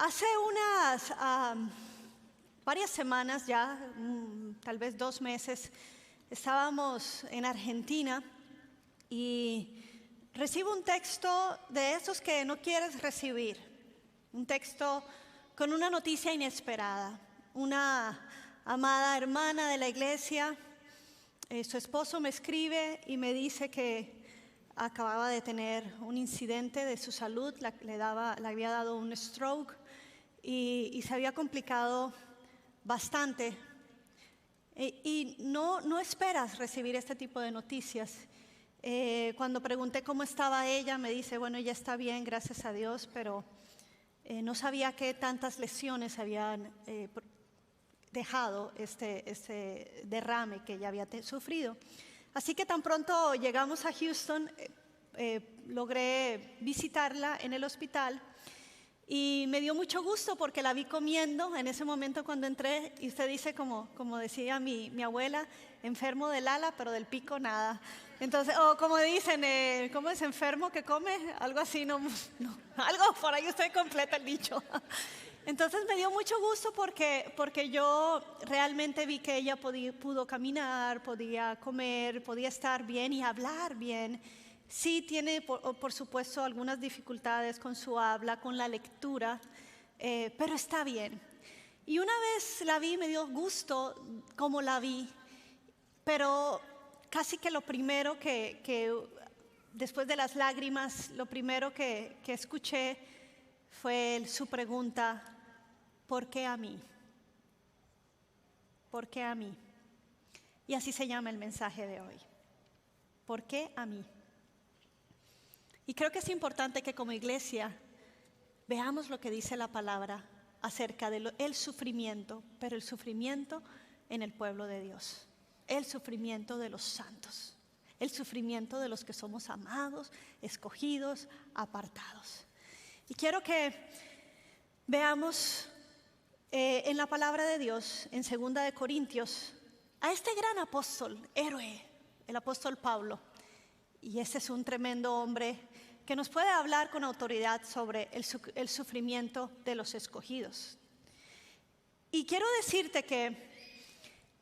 Hace unas varias semanas ya, tal vez 2 meses, estábamos en Argentina y recibo un texto de esos que no quieres recibir. Un texto con una noticia inesperada. Una amada hermana de la iglesia, su esposo me escribe y me dice que acababa de tener un incidente de su salud, le había dado un stroke y se había complicado bastante. Y no esperas recibir este tipo de noticias. Cuando pregunté cómo estaba ella, me dice, bueno, ella está bien, gracias a Dios, pero no sabía que tantas lesiones habían dejado este derrame que ella había sufrido. Así que tan pronto llegamos a Houston, logré visitarla en el hospital y me dio mucho gusto porque la vi comiendo en ese momento cuando entré. Y usted dice, como decía mi abuela, enfermo del ala, pero del pico nada. Entonces, o como dicen, ¿cómo es enfermo que come? Algo así, no, algo por ahí usted completa el dicho. Entonces me dio mucho gusto porque yo realmente vi que ella pudo caminar, podía comer, podía estar bien y hablar bien. Sí tiene, por supuesto, algunas dificultades con su habla, con la lectura, pero está bien. Y una vez la vi, me dio gusto cómo la vi, pero casi que lo primero que después de las lágrimas, lo primero que escuché fue su pregunta: ¿por qué a mí? ¿Por qué a mí? Y así se llama el mensaje de hoy. ¿Por qué a mí? Y creo que es importante que como iglesia veamos lo que dice la palabra acerca del sufrimiento, pero el sufrimiento en el pueblo de Dios, el sufrimiento de los santos, el sufrimiento de los que somos amados, escogidos, apartados. Y quiero que veamos en la palabra de Dios, en 2 de Corintios, a este gran apóstol, héroe, el apóstol Pablo. Y ese es un tremendo hombre que nos puede hablar con autoridad sobre el sufrimiento de los escogidos. Y quiero decirte que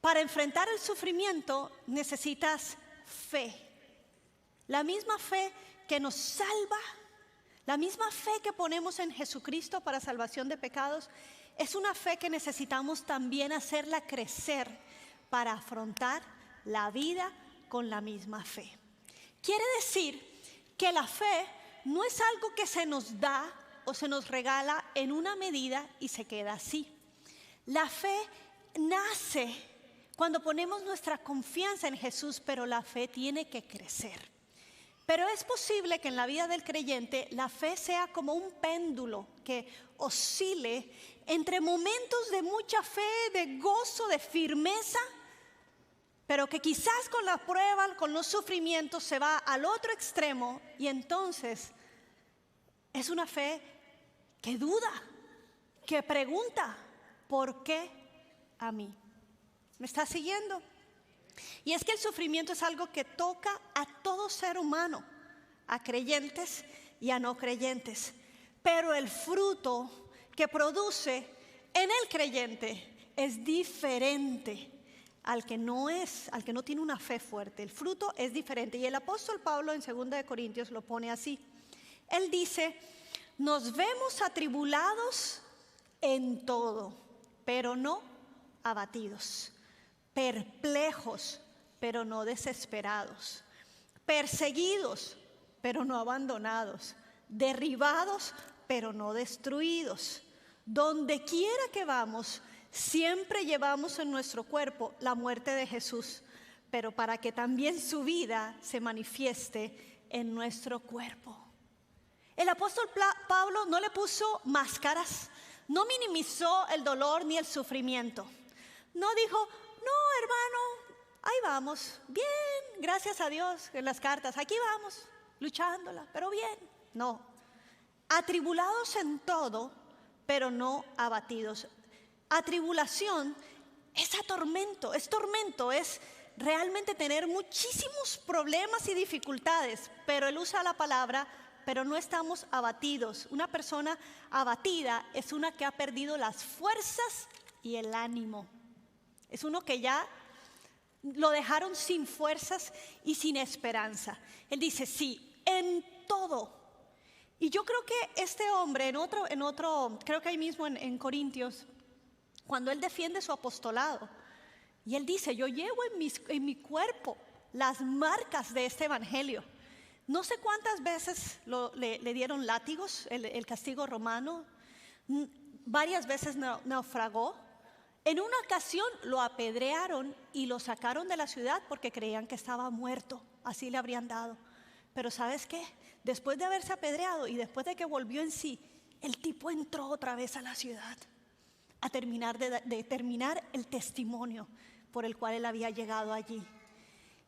para enfrentar el sufrimiento necesitas fe. La misma fe que nos salva, la misma fe que ponemos en Jesucristo para salvación de pecados, es una fe que necesitamos también hacerla crecer para afrontar la vida con la misma fe. Quiere decir que la fe no es algo que se nos da o se nos regala en una medida y se queda así. La fe nace cuando ponemos nuestra confianza en Jesús, pero la fe tiene que crecer. Pero es posible que en la vida del creyente la fe sea como un péndulo que oscile entre momentos de mucha fe, de gozo, de firmeza, pero que quizás con la prueba, con los sufrimientos se va al otro extremo y entonces es una fe que duda, que pregunta, ¿por qué a mí? ¿Me está siguiendo? Y es que el sufrimiento es algo que toca a todo ser humano, a creyentes y a no creyentes. Pero el fruto que produce en el creyente es diferente al que no tiene una fe fuerte. El fruto es diferente. Y el apóstol Pablo en 2 de Corintios lo pone así. Él dice: nos vemos atribulados en todo, pero no abatidos, perplejos, pero no desesperados, perseguidos, pero no abandonados, derribados, pero no destruidos. Donde quiera que vamos, siempre llevamos en nuestro cuerpo la muerte de Jesús, pero para que también su vida se manifieste en nuestro cuerpo. El apóstol Pablo no le puso máscaras, no minimizó el dolor ni el sufrimiento. No dijo: no, hermano, ahí vamos, bien, gracias a Dios, en las cartas, aquí vamos, luchándola, pero bien. No, atribulados en todo, pero no abatidos. Atribulación es tormento, es realmente tener muchísimos problemas y dificultades, pero él usa la palabra pero no estamos abatidos. Una persona abatida es una que ha perdido las fuerzas y el ánimo. Es uno que ya lo dejaron sin fuerzas y sin esperanza. Él dice, sí, en todo. Y yo creo que este hombre, en otro, creo que ahí mismo en Corintios, cuando él defiende su apostolado, y él dice, yo llevo en mi cuerpo las marcas de este evangelio. No sé cuántas veces le dieron látigos, el castigo romano, varias veces naufragó. En una ocasión lo apedrearon y lo sacaron de la ciudad porque creían que estaba muerto, así le habrían dado. Pero ¿sabes qué? Después de haberse apedreado y después de que volvió en sí, el tipo entró otra vez a la ciudad a terminar el testimonio por el cual él había llegado allí.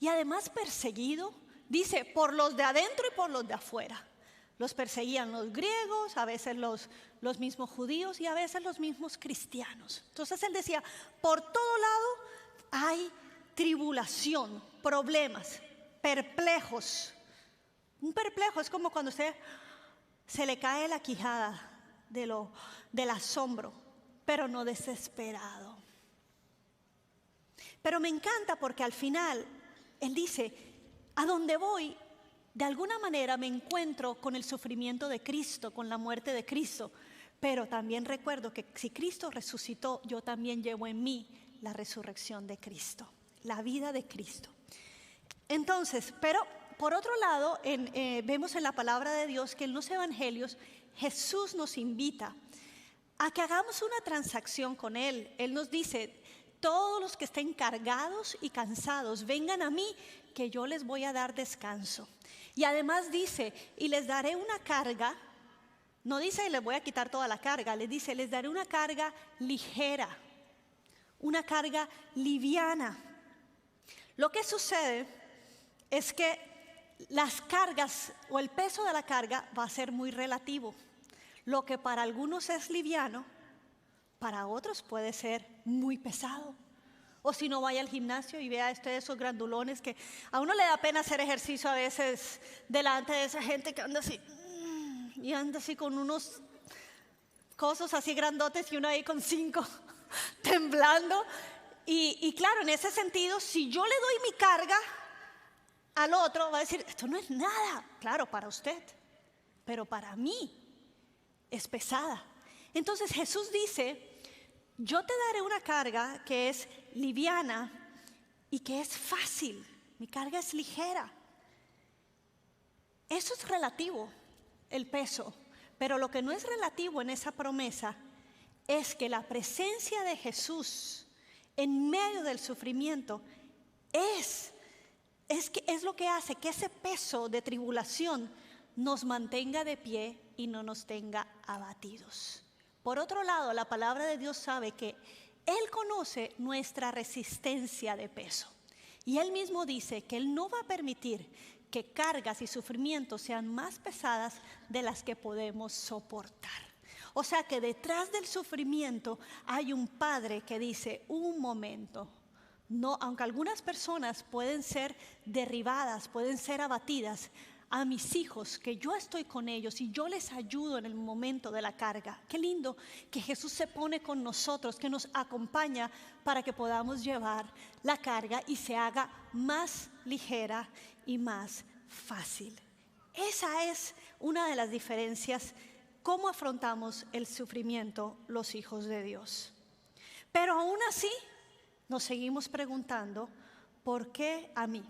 Y además perseguido, dice, por los de adentro y por los de afuera. Los perseguían los griegos, a veces los mismos judíos y a veces los mismos cristianos. Entonces él decía, por todo lado hay tribulación, problemas, perplejos. Un perplejo es como cuando se le cae la quijada del asombro, pero no desesperado. Pero me encanta porque al final él dice, a donde voy, de alguna manera me encuentro con el sufrimiento de Cristo, con la muerte de Cristo, pero también recuerdo que si Cristo resucitó, yo también llevo en mí la resurrección de Cristo, la vida de Cristo. Entonces, pero por otro lado, vemos en la palabra de Dios que en los evangelios Jesús nos invita a que hagamos una transacción con Él. Él nos dice, todos los que estén cargados y cansados, vengan a mí, que yo les voy a dar descanso. Y además dice, y les daré una carga, no dice les voy a quitar toda la carga, les dice, les daré una carga ligera, una carga liviana. Lo que sucede es que las cargas o el peso de la carga va a ser muy relativo. Lo que para algunos es liviano, para otros puede ser muy pesado. O si no, vaya al gimnasio y vea esos grandulones que a uno le da pena hacer ejercicio a veces delante de esa gente que anda así y anda así con unos cosos así grandotes y uno ahí con 5 temblando. Y claro, en ese sentido, si yo le doy mi carga al otro, va a decir, esto no es nada. Claro, para usted, pero para mí es pesada. Entonces Jesús dice, yo te daré una carga que es liviana y que es fácil. Mi carga es ligera. Eso es relativo, el peso. Pero lo que no es relativo en esa promesa es que la presencia de Jesús en medio del sufrimiento es lo que hace que ese peso de tribulación nos mantenga de pie y no nos tenga abatidos. Por otro lado, la palabra de Dios sabe que Él conoce nuestra resistencia de peso. Y Él mismo dice que Él no va a permitir que cargas y sufrimientos sean más pesadas de las que podemos soportar. O sea que detrás del sufrimiento hay un Padre que dice, un momento, no, aunque algunas personas pueden ser derribadas, pueden ser abatidas, a mis hijos, que yo estoy con ellos y yo les ayudo en el momento de la carga. Qué lindo que Jesús se pone con nosotros, que nos acompaña para que podamos llevar la carga y se haga más ligera y más fácil. Esa es una de las diferencias, cómo afrontamos el sufrimiento los hijos de Dios. Pero aún así nos seguimos preguntando, ¿por qué a mí?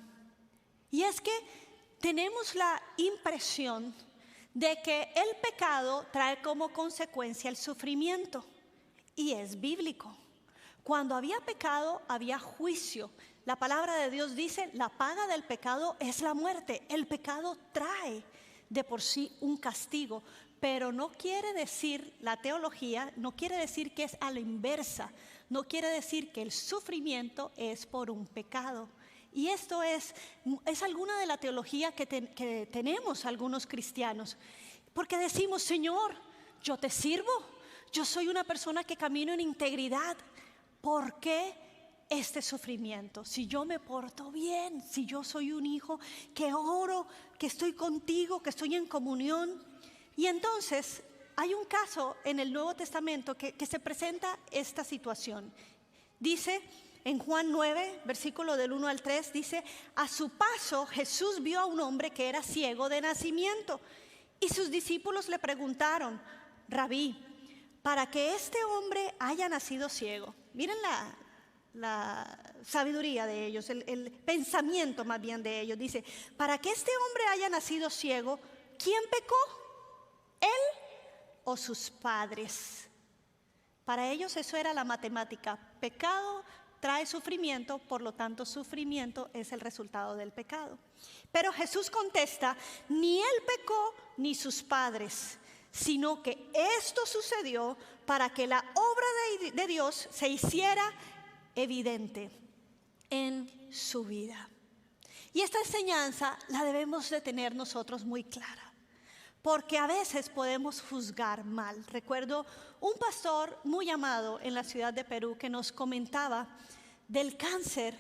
Y es que tenemos la impresión de que el pecado trae como consecuencia el sufrimiento, y es bíblico. Cuando había pecado, había juicio. La palabra de Dios dice, la paga del pecado es la muerte. El pecado trae de por sí un castigo, pero no quiere decir, la teología no quiere decir que es a la inversa, no quiere decir que el sufrimiento es por un pecado. Y esto es alguna de la teología que tenemos algunos cristianos. Porque decimos, Señor, yo te sirvo, yo soy una persona que camino en integridad. ¿Por qué este sufrimiento, si yo me porto bien, si yo soy un hijo que oro, que estoy contigo, que estoy en comunión. Y entonces hay un caso en el Nuevo Testamento que se presenta esta situación. Dice en Juan 9, versículo del 1 al 3, dice: a su paso Jesús vio a un hombre que era ciego de nacimiento, y sus discípulos le preguntaron: Rabí, para que este hombre haya nacido ciego. Miren la sabiduría de ellos, el pensamiento más bien de ellos. Dice: para que este hombre haya nacido ciego, ¿quién pecó? ¿Él o sus padres? Para ellos eso era la matemática. Pecado trae sufrimiento, por lo tanto sufrimiento es el resultado del pecado. Pero Jesús contesta: ni él pecó ni sus padres, sino que esto sucedió para que la obra de Dios se hiciera evidente en su vida. Y esta enseñanza la debemos de tener nosotros muy clara, porque a veces podemos juzgar mal. Recuerdo un pastor muy amado en la ciudad de Perú que nos comentaba del cáncer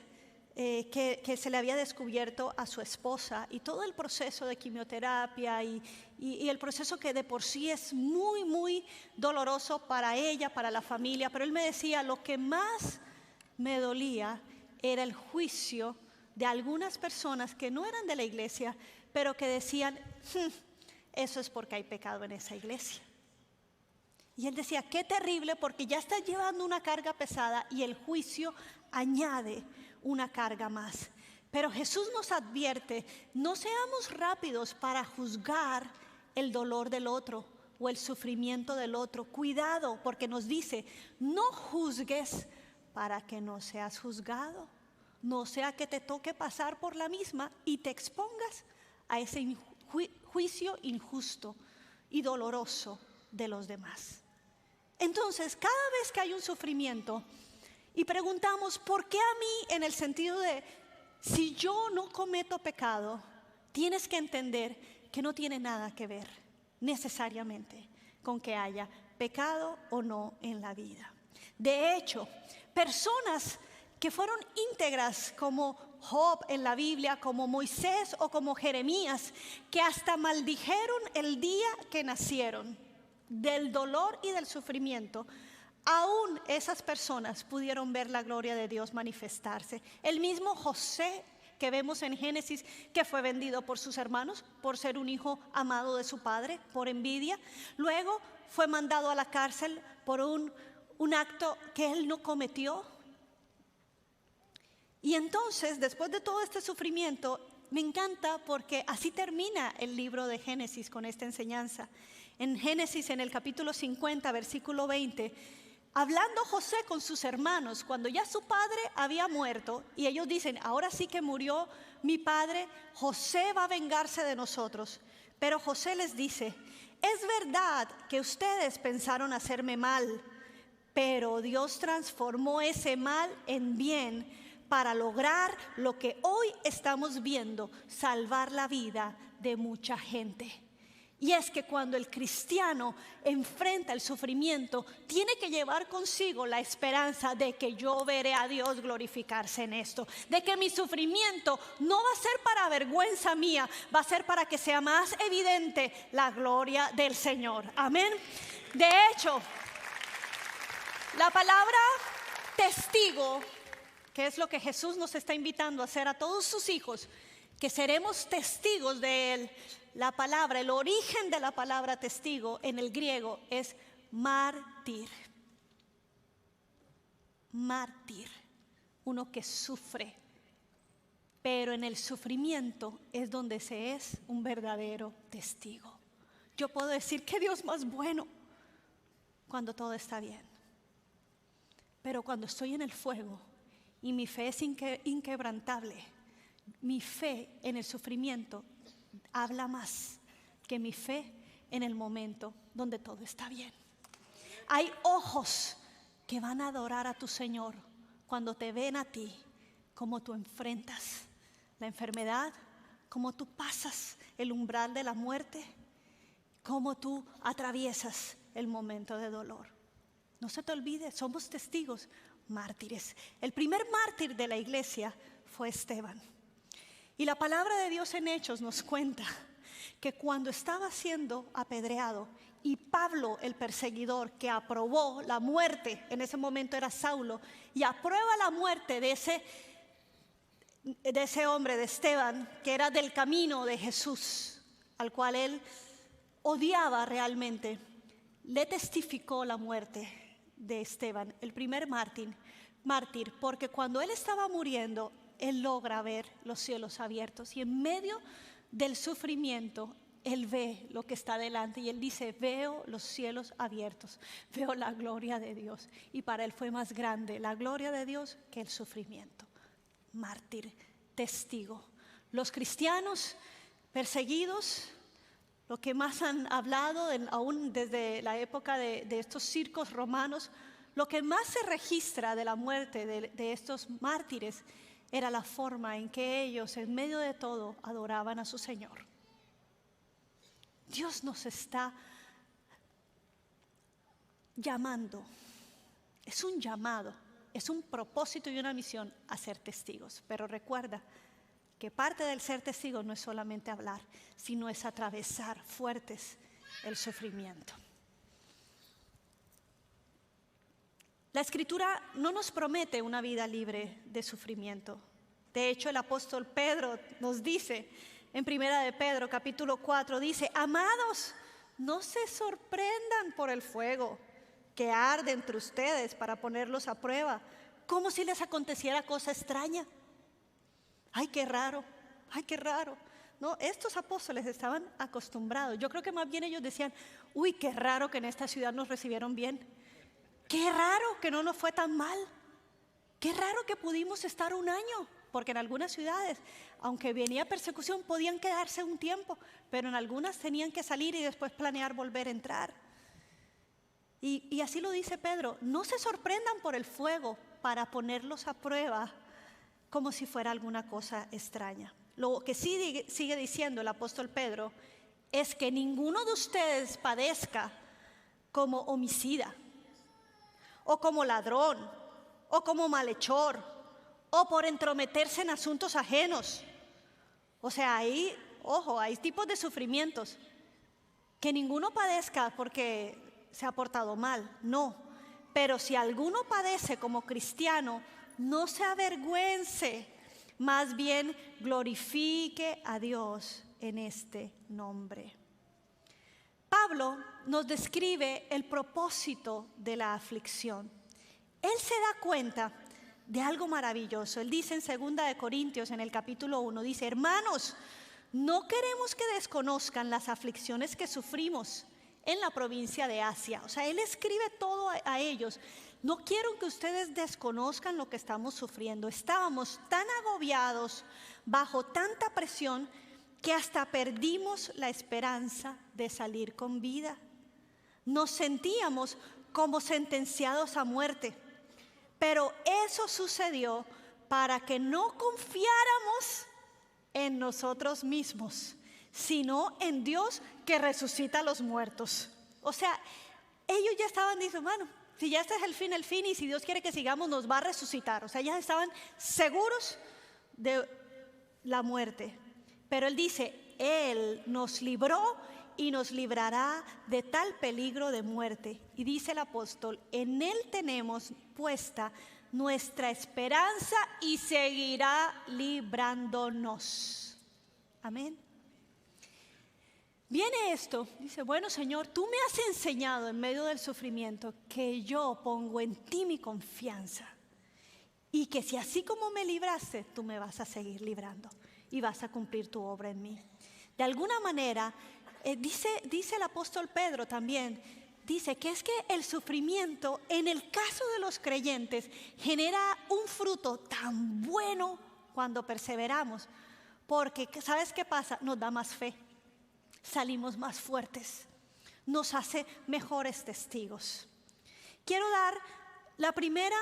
que se le había descubierto a su esposa, y todo el proceso de quimioterapia y el proceso que de por sí es muy, muy doloroso para ella, para la familia. Pero él me decía: lo que más me dolía era el juicio de algunas personas que no eran de la iglesia, pero que decían: eso es porque hay pecado en esa iglesia. Y él decía: qué terrible, porque ya está llevando una carga pesada y el juicio añade una carga más. Pero Jesús nos advierte: no seamos rápidos para juzgar el dolor del otro o el sufrimiento del otro. Cuidado, porque nos dice: no juzgues para que no seas juzgado. No sea que te toque pasar por la misma y te expongas a ese juicio injusto y doloroso de los demás. Entonces, cada vez que hay un sufrimiento y preguntamos: ¿por qué a mí? En el sentido de, si yo no cometo pecado, tienes que entender que no tiene nada que ver necesariamente con que haya pecado o no en la vida. De hecho, personas que fueron íntegras como Job en la Biblia, como Moisés o como Jeremías, que hasta maldijeron el día que nacieron, del dolor y del sufrimiento, aún esas personas pudieron ver la gloria de Dios manifestarse. El mismo José que vemos en Génesis, que fue vendido por sus hermanos por ser un hijo amado de su padre, por envidia. Luego fue mandado a la cárcel por un acto que él no cometió. Y entonces, después de todo este sufrimiento, me encanta porque así termina el libro de Génesis con esta enseñanza. En Génesis, en el capítulo 50, versículo 20, hablando José con sus hermanos, cuando ya su padre había muerto, y ellos dicen: ahora sí que murió mi padre, José va a vengarse de nosotros. Pero José les dice: es verdad que ustedes pensaron hacerme mal, pero Dios transformó ese mal en bien para lograr lo que hoy estamos viendo: salvar la vida de mucha gente. Y es que cuando el cristiano enfrenta el sufrimiento, tiene que llevar consigo la esperanza de que yo veré a Dios glorificarse en esto, de que mi sufrimiento no va a ser para vergüenza mía, va a ser para que sea más evidente la gloria del Señor. Amén. De hecho, la palabra testigo, que es lo que Jesús nos está invitando a hacer a todos sus hijos, que seremos testigos de Él. La palabra, el origen de la palabra testigo en el griego es mártir. Mártir, uno que sufre. Pero en el sufrimiento es donde se es un verdadero testigo. Yo puedo decir: qué Dios más bueno, cuando todo está bien. Pero cuando estoy en el fuego y mi fe es inquebrantable, mi fe en el sufrimiento habla más que mi fe en el momento donde todo está bien. Hay ojos que van a adorar a tu Señor cuando te ven a ti, como tú enfrentas la enfermedad, como tú pasas el umbral de la muerte, como tú atraviesas el momento de dolor. No se te olvide, somos testigos mártires. El primer mártir de la iglesia fue Esteban. Y la palabra de Dios en Hechos nos cuenta que cuando estaba siendo apedreado y Pablo, el perseguidor que aprobó la muerte, en ese momento era Saulo, y aprueba la muerte de ese hombre, de Esteban, que era del camino de Jesús, al cual él odiaba realmente, le testificó la muerte de Esteban, el primer mártir, porque cuando él estaba muriendo, él logra ver los cielos abiertos y en medio del sufrimiento, él ve lo que está delante y él dice, veo los cielos abiertos, veo la gloria de Dios. Y para él fue más grande la gloria de Dios que el sufrimiento. Mártir, testigo. Los cristianos perseguidos, lo que más han hablado, aún desde la época de estos circos romanos, lo que más se registra de la muerte de estos mártires era la forma en que ellos, en medio de todo, adoraban a su Señor. Dios nos está llamando, es un llamado, es un propósito y una misión a ser testigos. Pero recuerda que parte del ser testigo no es solamente hablar, sino es atravesar fuertes el sufrimiento. La Escritura no nos promete una vida libre de sufrimiento. De hecho, el apóstol Pedro nos dice, en Primera de Pedro, capítulo 4, dice, amados, no se sorprendan por el fuego que arde entre ustedes para ponerlos a prueba, como si les aconteciera cosa extraña. Ay, qué raro, ay, qué raro. No, estos apóstoles estaban acostumbrados. Yo creo que más bien ellos decían, uy, qué raro que en esta ciudad nos recibieron bien. Qué raro que no nos fue tan mal. Qué raro que pudimos estar un año. Porque en algunas ciudades, aunque venía persecución, podían quedarse un tiempo. Pero en algunas tenían que salir y después planear volver a entrar. Y así lo dice Pedro. No se sorprendan por el fuego para ponerlos a prueba como si fuera alguna cosa extraña. Lo que sí sigue diciendo el apóstol Pedro es que ninguno de ustedes padezca como homicida, o como ladrón, o como malhechor, o por entrometerse en asuntos ajenos. O sea, hay tipos de sufrimientos. Que ninguno padezca porque se ha portado mal, no. Pero si alguno padece como cristiano, no se avergüence, más bien glorifique a Dios en este nombre. Pablo nos describe el propósito de la aflicción. Él se da cuenta de algo maravilloso. Él dice en 2 Corintios, en el capítulo 1, dice, hermanos, no queremos que desconozcan las aflicciones que sufrimos en la provincia de Asia. O sea, él escribe todo a ellos. No quiero que ustedes desconozcan lo que estamos sufriendo. Estábamos tan agobiados, bajo tanta presión, que hasta perdimos la esperanza de salir con vida. Nos sentíamos como sentenciados a muerte. Pero eso sucedió para que no confiáramos en nosotros mismos, sino en Dios que resucita a los muertos. O sea, ellos ya estaban diciendo, bueno, si ya este es el fin, y si Dios quiere que sigamos, nos va a resucitar. O sea, ya estaban seguros de la muerte. Pero Él dice, Él nos libró y nos librará de tal peligro de muerte. Y dice el apóstol, en Él tenemos puesta nuestra esperanza y seguirá librándonos. Amén. Viene esto, dice, bueno Señor, tú me has enseñado en medio del sufrimiento que yo pongo en ti mi confianza y que si así como me libraste, tú me vas a seguir librando y vas a cumplir tu obra en mí. De alguna manera, dice el apóstol Pedro también, dice que es que el sufrimiento en el caso de los creyentes genera un fruto tan bueno cuando perseveramos, porque ¿sabes qué pasa? Nos da más fe. Salimos más fuertes, nos hace mejores testigos. Quiero dar la primera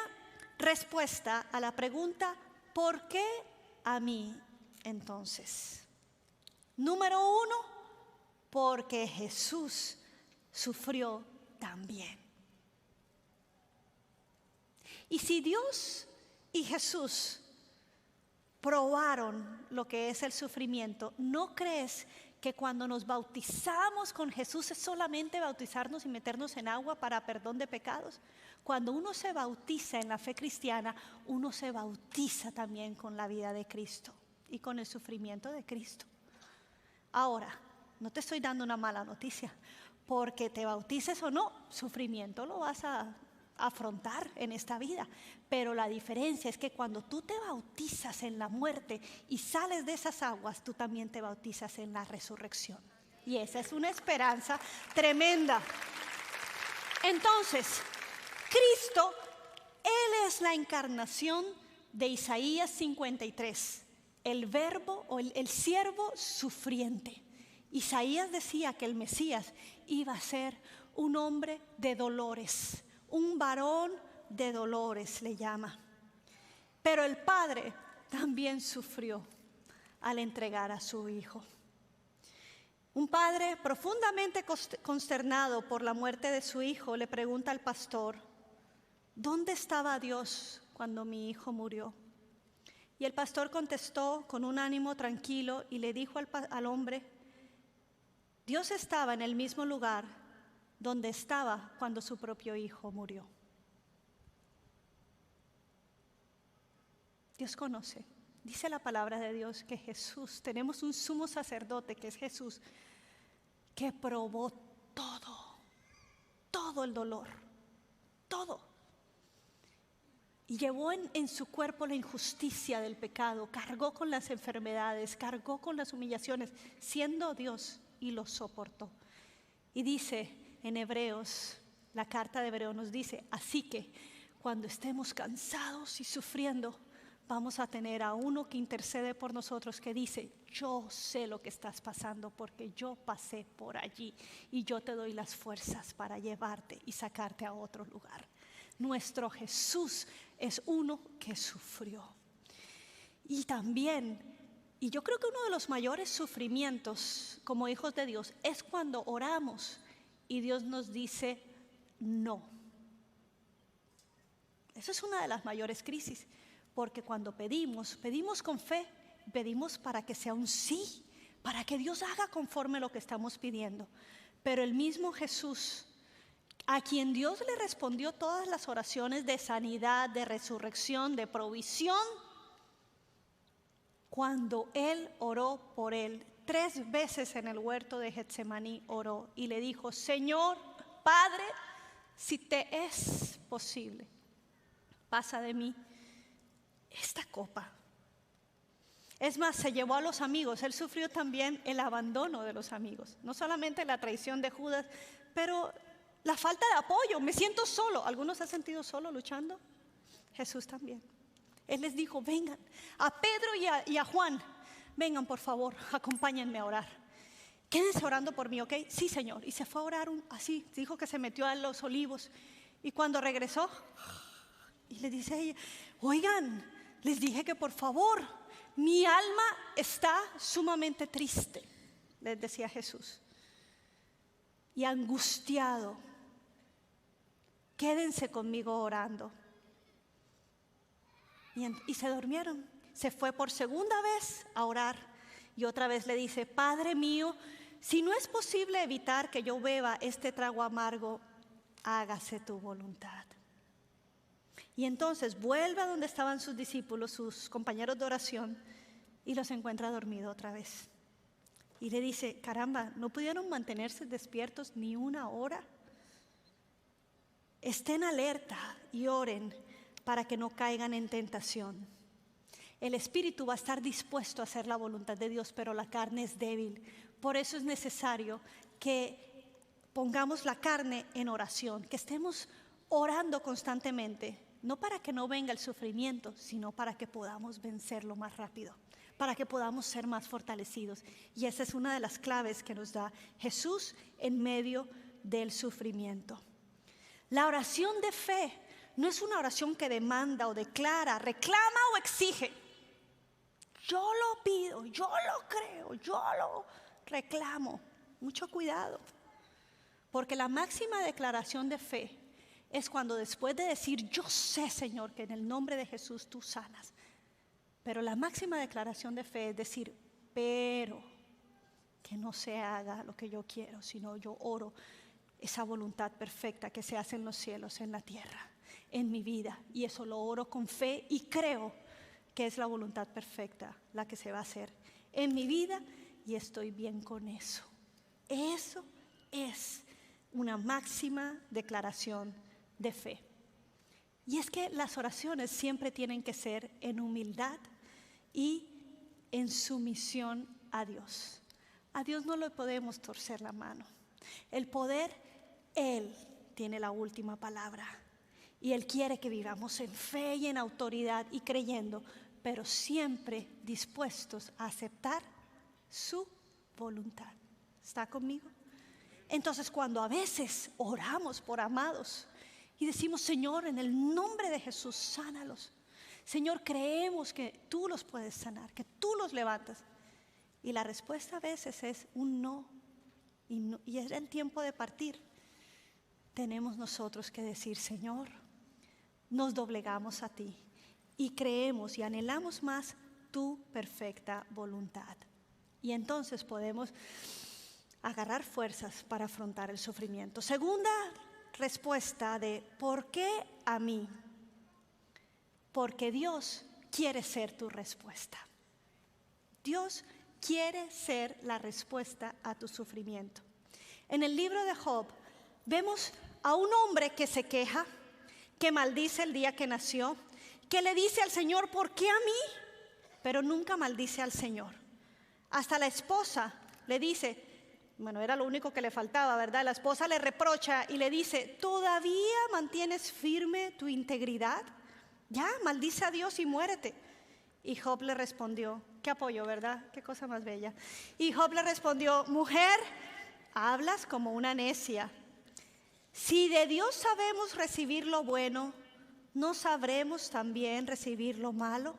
respuesta a la pregunta, ¿por qué a mí entonces? Número 1, porque Jesús sufrió también. Y si Dios y Jesús probaron lo que es el sufrimiento, ¿no crees que cuando nos bautizamos con Jesús es solamente bautizarnos y meternos en agua para perdón de pecados? Cuando uno se bautiza en la fe cristiana, uno se bautiza también con la vida de Cristo y con el sufrimiento de Cristo. Ahora, no te estoy dando una mala noticia, porque te bautices o no, sufrimiento lo vas a afrontar en esta vida, pero la diferencia es que cuando tú te bautizas en la muerte y sales de esas aguas, tú también te bautizas en la resurrección, y esa es una esperanza tremenda. Entonces, Cristo, Él es la encarnación de Isaías 53, el verbo o el siervo sufriente. Isaías decía que el Mesías iba a ser un hombre de dolores, un varón de dolores le llama. Pero el Padre también sufrió al entregar a su Hijo. Un padre profundamente consternado por la muerte de su hijo le pregunta al pastor: ¿dónde estaba Dios cuando mi hijo murió? Y el pastor contestó con un ánimo tranquilo y le dijo al hombre: Dios estaba en el mismo lugar donde estaba cuando su propio hijo murió. Dios conoce. Dice la palabra de Dios que Jesús, tenemos un sumo sacerdote que es Jesús, que probó todo el dolor, todo. Y llevó en su cuerpo la injusticia del pecado, cargó con las enfermedades, cargó con las humillaciones, siendo Dios, y lo soportó. Y dice en Hebreos, la carta de Hebreos nos dice: así que cuando estemos cansados y sufriendo, vamos a tener a uno que intercede por nosotros, que dice: yo sé lo que estás pasando porque yo pasé por allí y yo te doy las fuerzas para llevarte y sacarte a otro lugar. Nuestro Jesús es uno que sufrió. Y también, y yo creo que uno de los mayores sufrimientos como hijos de Dios es cuando oramos y Dios nos dice no. Esa es una de las mayores crisis, porque cuando pedimos con fe, pedimos para que sea un sí, para que Dios haga conforme lo que estamos pidiendo. Pero el mismo Jesús, a quien Dios le respondió todas las oraciones de sanidad, de resurrección, de provisión, cuando Él oró por él, 3 veces en el huerto de Getsemaní oró y le dijo: Señor, Padre, si te es posible, pasa de mí esta copa. Es más, se llevó a los amigos. Él sufrió también el abandono de los amigos, no solamente la traición de Judas, pero la falta de apoyo. Me siento solo. ¿Algunos se han sentido solo luchando? Jesús también. Él les dijo: vengan, a Pedro y a Juan, vengan por favor, acompáñenme a orar. Quédense orando por mí, ¿ok? Sí, Señor. Y se fue a orar así, dijo que se metió a los olivos. Y cuando regresó, y le dice a ella: oigan, les dije que por favor, mi alma está sumamente triste, les decía Jesús, y angustiado. Quédense conmigo orando. Y se durmieron. Se fue por segunda vez a orar y otra vez le dice: Padre mío, si no es posible evitar que yo beba este trago amargo, hágase tu voluntad. Y entonces vuelve a donde estaban sus discípulos, sus compañeros de oración, y los encuentra dormidos otra vez. Y le dice: caramba, ¿no pudieron mantenerse despiertos ni una hora? Estén alerta y oren para que no caigan en tentación. El espíritu va a estar dispuesto a hacer la voluntad de Dios, pero la carne es débil. Por eso es necesario que pongamos la carne en oración, que estemos orando constantemente, no para que no venga el sufrimiento, sino para que podamos vencerlo más rápido, para que podamos ser más fortalecidos. Y esa es una de las claves que nos da Jesús en medio del sufrimiento. La oración de fe no es una oración que demanda o declara, reclama o exige. Yo lo pido, yo lo creo, yo lo reclamo. Mucho cuidado, porque la máxima declaración de fe es cuando después de decir, yo sé, Señor, que en el nombre de Jesús tú sanas. Pero la máxima declaración de fe es decir, pero que no se haga lo que yo quiero, sino yo oro esa voluntad perfecta que se hace en los cielos, en la tierra, en mi vida. Y eso lo oro con fe y creo que es la voluntad perfecta la que se va a hacer en mi vida y estoy bien con eso. Eso es una máxima declaración de fe. Y es que las oraciones siempre tienen que ser en humildad y en sumisión a Dios. A Dios no le podemos torcer la mano. El poder, Él tiene la última palabra. Y Él quiere que vivamos en fe y en autoridad y creyendo, pero siempre dispuestos a aceptar su voluntad. ¿Está conmigo? Entonces, cuando a veces oramos por amados y decimos, Señor, en el nombre de Jesús, sánalos. Señor, creemos que tú los puedes sanar, que tú los levantas. Y la respuesta a veces es un no. Y es el tiempo de partir. Tenemos nosotros que decir, Señor, nos doblegamos a ti y creemos y anhelamos más tu perfecta voluntad. Y entonces podemos agarrar fuerzas para afrontar el sufrimiento. Segunda respuesta de ¿por qué a mí? Porque Dios quiere ser tu respuesta. Dios quiere ser la respuesta a tu sufrimiento. En el libro de Job vemos a un hombre que se queja, que maldice el día que nació, que le dice al Señor, ¿por qué a mí? Pero nunca maldice al Señor. Hasta la esposa le dice, bueno, era lo único que le faltaba, ¿verdad? La esposa le reprocha y le dice, ¿todavía mantienes firme tu integridad? Ya, maldice a Dios y muérete. Y Job le respondió, qué apoyo, ¿verdad? Qué cosa más bella. Y Job le respondió, mujer, hablas como una necia. Si de Dios sabemos recibir lo bueno, ¿no sabremos también recibir lo malo?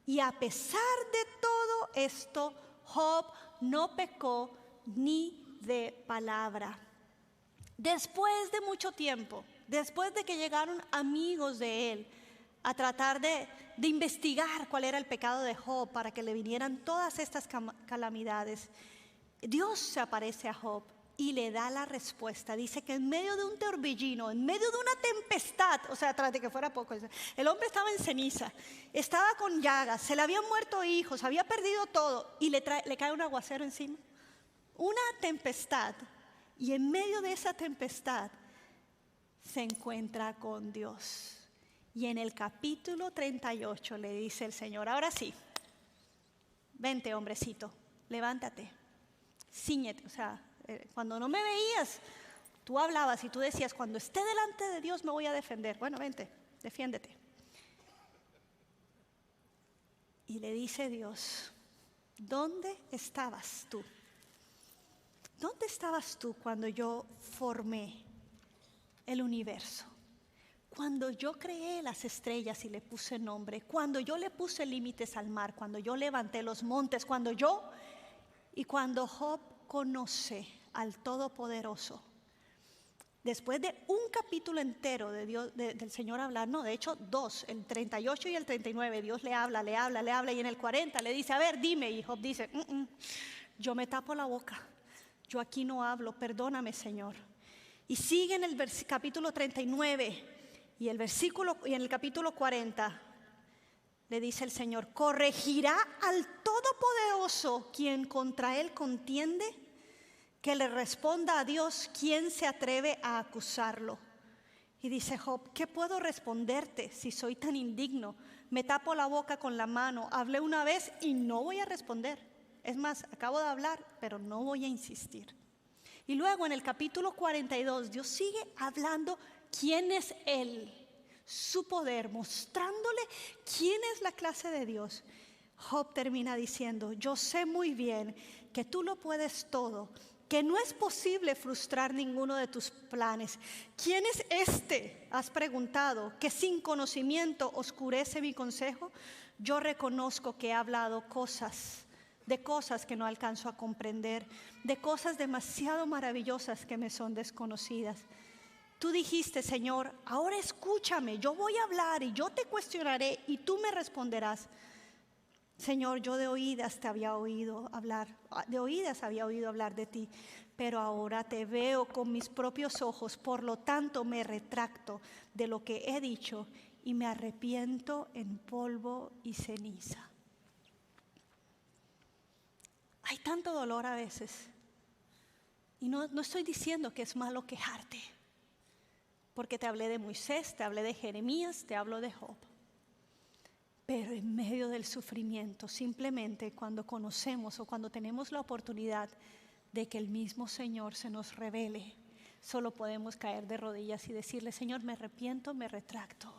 Y a pesar de todo esto, Job no pecó ni de palabra. Después de mucho tiempo, después de que llegaron amigos de él a tratar de investigar cuál era el pecado de Job para que le vinieran todas estas calamidades, Dios se aparece a Job y le da la respuesta. Dice que en medio de un torbellino, en medio de una tempestad, o sea, tras de que fuera poco, el hombre estaba en ceniza, estaba con llagas, se le habían muerto hijos, había perdido todo y le cae un aguacero encima. Una tempestad, y en medio de esa tempestad se encuentra con Dios. Y en el capítulo 38 le dice el Señor, ahora sí, vente hombrecito, levántate, cíñete. O sea, cuando no me veías, tú hablabas y tú decías, cuando esté delante de Dios me voy a defender. Bueno, vente, defiéndete. Y le dice Dios, ¿dónde estabas tú? ¿Dónde estabas tú cuando yo formé el universo? Cuando yo creé las estrellas y le puse nombre, cuando yo le puse límites al mar, cuando yo levanté los montes, cuando Job conoce al Todopoderoso. Después de un capítulo entero de Dios, del Señor hablar, no, de hecho dos, el 38 y el 39, Dios le habla, y en el 40 le dice, a ver, dime, y Job dice, yo me tapo la boca, yo aquí no hablo, perdóname, Señor. Y sigue en el capítulo 39 y en el capítulo 40 le dice el Señor, ¿corregirá al Todopoderoso quien contra él contiende? Que le responda a Dios, ¿quién se atreve a acusarlo? Y dice Job, ¿qué puedo responderte si soy tan indigno? Me tapo la boca con la mano, hablé una vez y no voy a responder. Es más, acabo de hablar, pero no voy a insistir. Y luego en el capítulo 42, Dios sigue hablando quién es Él, su poder, mostrándole quién es la clase de Dios. Job termina diciendo, yo sé muy bien que tú lo puedes todo, que no es posible frustrar ninguno de tus planes. ¿Quién es este? Has preguntado, que sin conocimiento oscurece mi consejo. Yo reconozco que he hablado de cosas que no alcanzo a comprender, de cosas demasiado maravillosas que me son desconocidas. Tú dijiste, Señor, ahora escúchame, yo voy a hablar y yo te cuestionaré y tú me responderás. Señor, yo de oídas había oído hablar de ti, pero ahora te veo con mis propios ojos, por lo tanto me retracto de lo que he dicho y me arrepiento en polvo y ceniza. Hay tanto dolor a veces, y no estoy diciendo que es malo quejarte, porque te hablé de Moisés, te hablé de Jeremías, te hablo de Job. Pero en medio del sufrimiento, simplemente cuando conocemos o cuando tenemos la oportunidad de que el mismo Señor se nos revele, solo podemos caer de rodillas y decirle, Señor, me arrepiento, me retracto,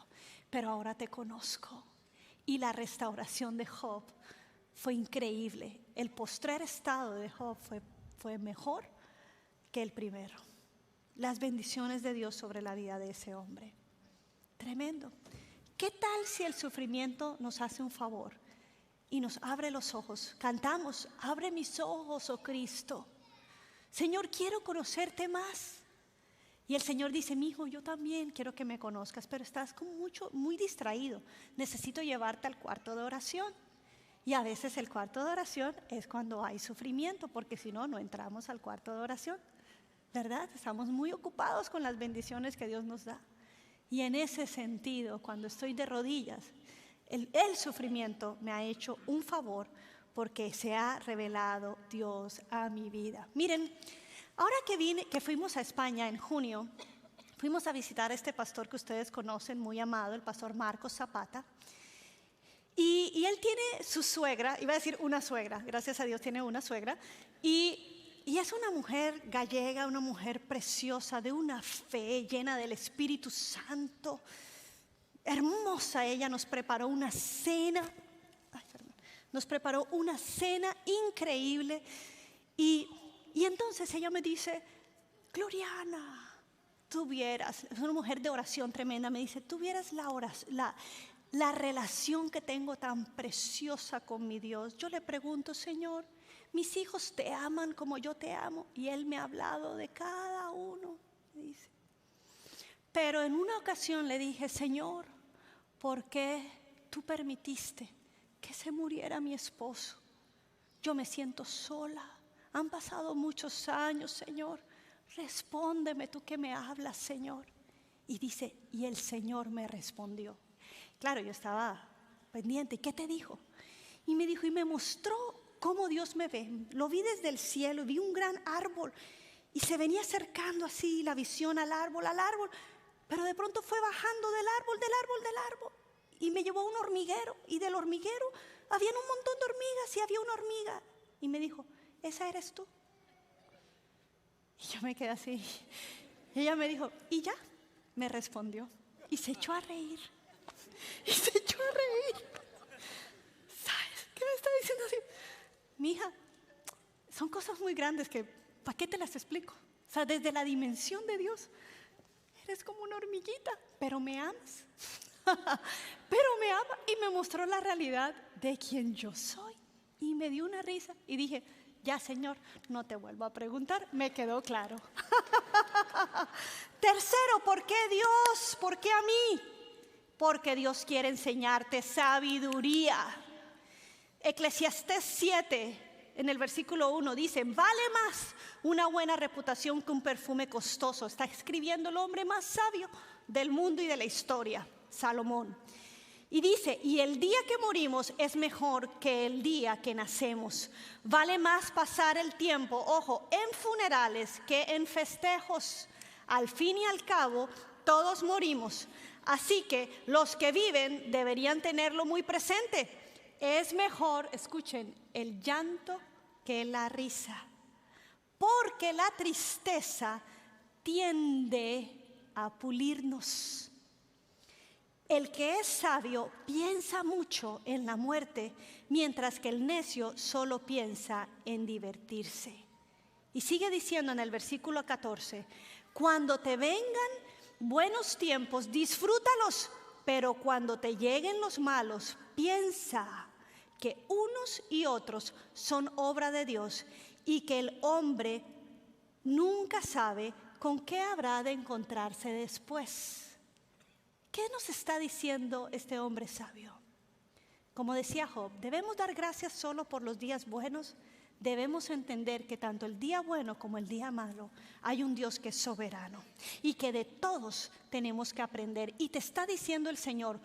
pero ahora te conozco. Y la restauración de Job fue increíble. El postrer estado de Job fue mejor que el primero. Las bendiciones de Dios sobre la vida de ese hombre. Tremendo. ¿Qué tal si el sufrimiento nos hace un favor y nos abre los ojos? Cantamos, abre mis ojos, oh Cristo. Señor, quiero conocerte más. Y el Señor dice, mi hijo, yo también quiero que me conozcas, pero estás como muy distraído. Necesito llevarte al cuarto de oración. Y a veces el cuarto de oración es cuando hay sufrimiento, porque si no, no entramos al cuarto de oración. ¿Verdad? Estamos muy ocupados con las bendiciones que Dios nos da. Y en ese sentido, cuando estoy de rodillas, el sufrimiento me ha hecho un favor porque se ha revelado Dios a mi vida. Miren, ahora que fuimos a España en junio, fuimos a visitar a este pastor que ustedes conocen, muy amado, el pastor Marcos Zapata. Y él tiene su suegra, iba a decir una suegra, gracias a Dios tiene una suegra, y es una mujer gallega, una mujer preciosa, de una fe llena del Espíritu Santo, hermosa. Ella nos preparó una cena, increíble, y entonces ella me dice, Gloriana, tú vieras, es una mujer de oración tremenda, me dice, tú vieras la relación que tengo tan preciosa con mi Dios. Yo le pregunto, Señor, mis hijos te aman como yo te amo, y Él me ha hablado de cada uno, dice. Pero en una ocasión le dije, Señor, ¿por qué tú permitiste que se muriera mi esposo? Yo me siento sola, han pasado muchos años, Señor, respóndeme tú que me hablas, Señor. Y dice, y el Señor me respondió. Claro, yo estaba pendiente, ¿y qué te dijo? Y me dijo, y me mostró cómo Dios me ve. Lo vi desde el cielo, vi un gran árbol y se venía acercando así la visión al árbol, pero de pronto fue bajando del árbol y me llevó a un hormiguero, y del hormiguero había un montón de hormigas y había una hormiga y me dijo, ¿esa eres tú? Y yo me quedé así. Y ella me dijo, ¿y ya? Me respondió y se echó a reír. ¿Sabes qué me está diciendo así? Mija, son cosas muy grandes que, ¿para qué te las explico? O sea, desde la dimensión de Dios, eres como una hormiguita, pero me amas. Pero me ama, y me mostró la realidad de quien yo soy. Y me dio una risa y dije, ya, Señor, no te vuelvo a preguntar, me quedó claro. Tercero, ¿por qué Dios? ¿Por qué a mí? Porque Dios quiere enseñarte sabiduría. Eclesiastés 7, en el versículo 1 dice, vale más una buena reputación que un perfume costoso. Está escribiendo el hombre más sabio del mundo y de la historia, Salomón. Y dice, y el día que morimos es mejor que el día que nacemos. Vale más pasar el tiempo, ojo, en funerales que en festejos. Al fin y al cabo, todos morimos. Así que los que viven deberían tenerlo muy presente. Es mejor, escuchen, el llanto que la risa, porque la tristeza tiende a pulirnos. El que es sabio piensa mucho en la muerte, mientras que el necio solo piensa en divertirse. Y sigue diciendo en el versículo 14, cuando te vengan buenos tiempos, disfrútalos, pero cuando te lleguen los malos, piensa que unos y otros son obra de Dios y que el hombre nunca sabe ¿con qué habrá de encontrarse después? ¿Qué nos está diciendo este hombre sabio? Como decía Job, ¿debemos dar gracias solo por los días buenos? Debemos entender que tanto el día bueno como el día malo hay un Dios que es soberano y que de todos tenemos que aprender. Y te está diciendo el Señor,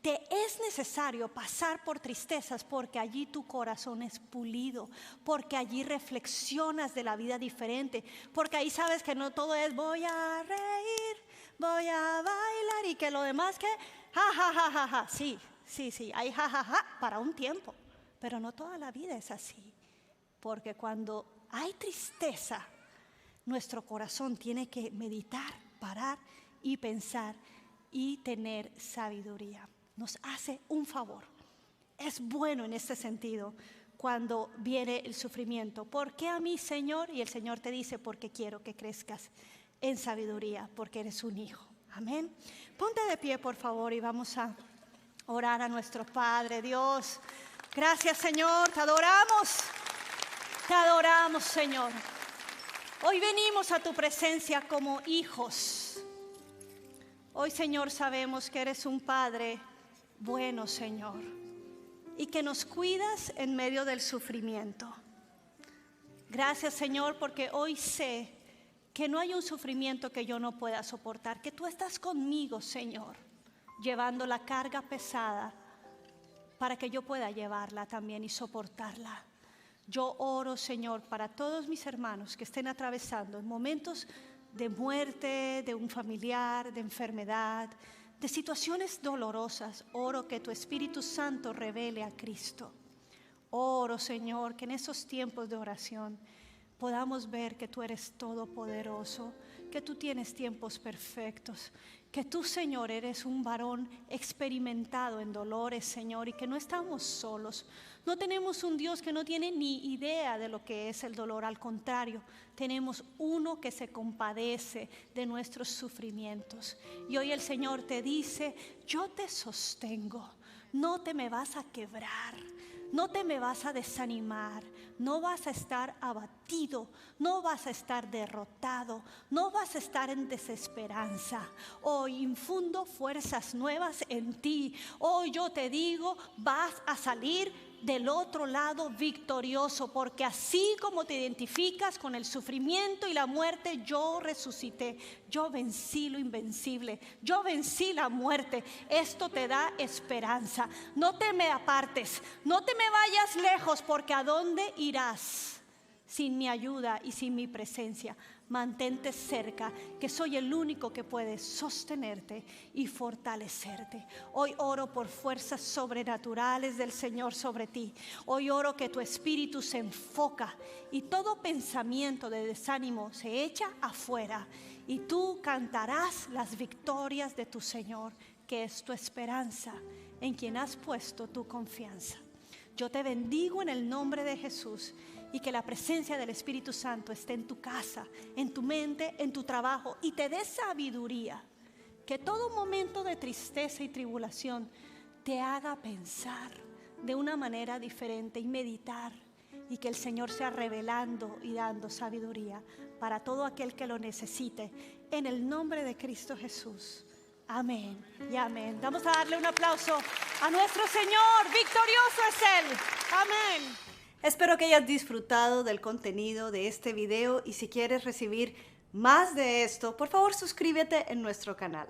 te es necesario pasar por tristezas porque allí tu corazón es pulido, porque allí reflexionas de la vida diferente, porque ahí sabes que no todo es voy a reír, voy a bailar y que lo demás que ja, ja, ja, ja, ja. Sí, hay ja, ja, ja para un tiempo, pero no toda la vida es así. Porque cuando hay tristeza, nuestro corazón tiene que meditar, parar y pensar y tener sabiduría. Nos hace un favor. Es bueno en este sentido cuando viene el sufrimiento. ¿Por qué a mí, Señor? Y el Señor te dice, porque quiero que crezcas en sabiduría, porque eres un hijo. Amén. Ponte de pie, por favor, y vamos a orar a nuestro Padre. Dios, gracias, Señor, te adoramos. Te adoramos, Señor. Hoy venimos a tu presencia como hijos. Hoy, Señor, sabemos que eres un Padre bueno, Señor, y que nos cuidas en medio del sufrimiento. Gracias, Señor, porque hoy sé que no hay un sufrimiento que yo no pueda soportar, que tú estás conmigo, Señor, llevando la carga pesada para que yo pueda llevarla también y soportarla. Yo oro, Señor, para todos mis hermanos que estén atravesando momentos de muerte, de un familiar, de enfermedad, de situaciones dolorosas. Oro que tu Espíritu Santo revele a Cristo. Oro, Señor, que en esos tiempos de oración podamos ver que tú eres todopoderoso, que tú tienes tiempos perfectos, que tú, Señor, eres un varón experimentado en dolores, Señor, y que no estamos solos. No tenemos un Dios que no tiene ni idea de lo que es el dolor. Al contrario, tenemos uno que se compadece de nuestros sufrimientos. Y hoy el Señor te dice, yo te sostengo, no te me vas a quebrar. No te me vas a desanimar, no vas a estar abatido, no vas a estar derrotado, no vas a estar en desesperanza. Hoy infundo fuerzas nuevas en ti. Hoy yo te digo, vas a salir del otro lado victorioso, porque así como te identificas con el sufrimiento y la muerte, yo resucité, yo vencí lo invencible, yo vencí la muerte. Esto te da esperanza. No te me apartes, no te me vayas lejos, porque ¿a dónde irás sin mi ayuda y sin mi presencia? Mantente cerca, que soy el único que puede sostenerte y fortalecerte. Hoy oro por fuerzas sobrenaturales del Señor sobre ti. Hoy oro que tu espíritu se enfoca y todo pensamiento de desánimo se echa afuera, y tú cantarás las victorias de tu Señor, que es tu esperanza, en quien has puesto tu confianza. Yo te bendigo en el nombre de Jesús, y que la presencia del Espíritu Santo esté en tu casa, en tu mente, en tu trabajo, y te dé sabiduría. Que todo momento de tristeza y tribulación te haga pensar de una manera diferente y meditar, y que el Señor sea revelando y dando sabiduría para todo aquel que lo necesite, en el nombre de Cristo Jesús. Amén y amén. Vamos a darle un aplauso a nuestro Señor. Victorioso es Él. Amén. Espero que hayas disfrutado del contenido de este video, y si quieres recibir más de esto, por favor suscríbete en nuestro canal.